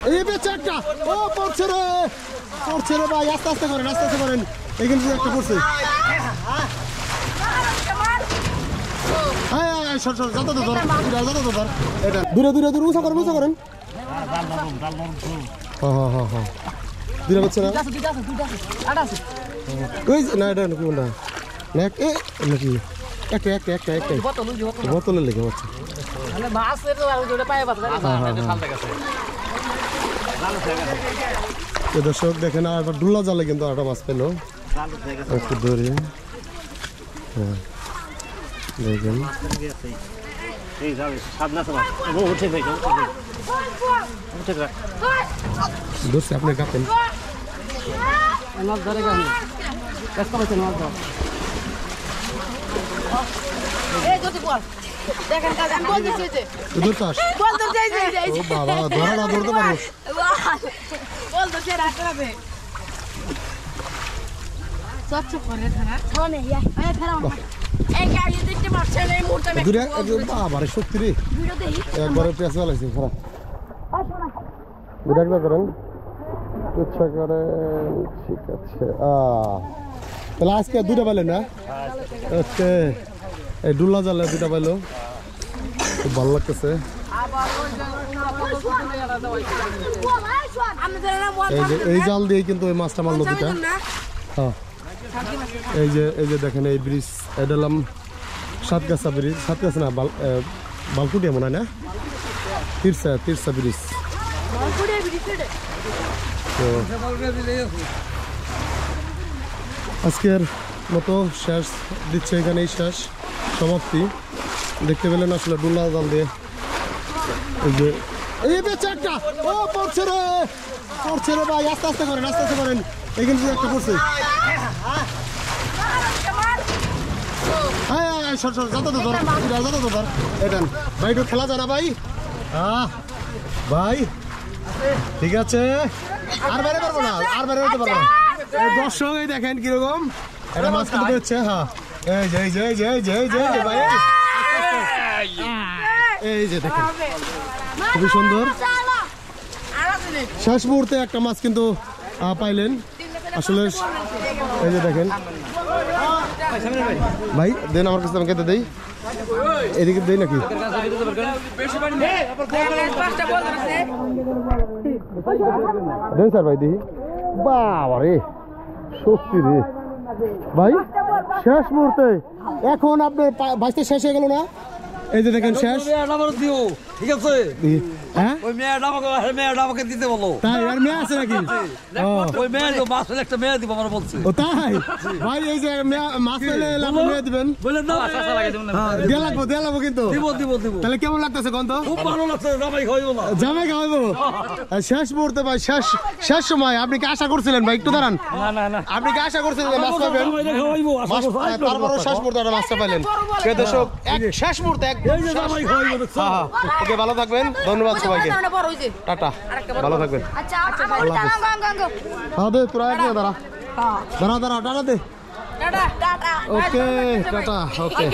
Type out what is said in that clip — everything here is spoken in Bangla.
এই বেচে একটা ও পড়ছে রে ভাই আস্তে আস্তে করেন এখানে একটা পড়ছে হ্যাঁ সর যত তো ধর এটা দূরে উঁচা করেন হ্যাঁ দূরে বাচ্চা না ওই না এটা নাকি না নাকি একটাই বোতলে লেগে বাচ্চা দর্শক দেখেন আর ডুলা জালে কিন্তু একটা মাছ পেলো একটু ধরে হ্যাঁ দেখেন ধরছে আপনি কাটেন বাবা ধরতে পারবো আবার সত্যি রে একবারে পেঁয়াজ লাগাইছি খারাপ বিরাট করেন ইচ্ছা করে ঠিক আছে তাহলে আজকে দুটা পাইলেন না আজকে এই ডুলা জালে দুটা পাইলো খুব ভালো লাগতেছে এই জাল দিয়ে কিন্তু ওই মাছটা মারলো দুটা হ্যাঁ এই যে দেখেন এই ব্রিজ এডালাম সাতগাছা ব্রিজ সাতগাছা না বালকুটিয়া মনে হয় না তিরসা ব্রিজ তো আজকের মতো শেষ দিচ্ছে এখানেই শেষ সমাপ্তি দেখতে পেলেন আসলে ডুলা জাল দিয়ে এই যে এই বেচে একটা ও পড়ছে রে ভাই আস্তে আস্তে করেন এখানে একটা পড়ছে হ্যাঁ সর যত তো ধর এটা ভাই একটু খেলা যায় না ভাই ভাই ঠিক আছে আর বাইরে পারবো না দর্শক এই দেখেন কিরকম এটা মাছ কিন্তু বেরোচ্ছে হ্যাঁ ভাই এই যে দেখেন খুবই সুন্দর শেষ মুহূর্তে একটা মাছ কিন্তু পাইলেন আসলে এই যে দেখেন ভাই দেন আমার কাছে আমাকে দেই এদিকে দেই নাকি দেন স্যার ভাই দেখি বাবা রে সত্যি রে ভাই শেষ মুহূর্তে এখন আপনার বাইশটা শেষ হয়ে গেল না এই যে দেখেন শেষ ঠিক আছে হ্যাঁ ওই মেয়েটা আমাকে দিতে বলো তাই আর মেয়ে আছে নাকি ওই মেয়ে মাছ একটা মেয়ে দিব আমার বলছে ও তাই ভাই এই যে মাছ পেলে আপনি মেয়ে দিবেন বলেন না দেয়া লাগবো কিন্তু দিব তাহলে কেমন লাগতেছে কোন তো খুব ভালো লাগছে জামাই খাওয়াবো শেষ মুহূর্তে ভাই শেষ সময় আপনি কি আশা করছিলেন ভাই একটু দাঁড়ান না আপনি কি আশা করছিলেন মাছ পাবেন তারপরও শেষ মুহূর্তে একটা মাছটা পাইলেন সে দর্শক শেষ মুহূর্তে ওকে ভালো থাকবেন ধন্যবাদ সবাইকে টাটা ভালো থাকবেন তোরা দাঁড়া টাটা দে ওকে টাটা ওকে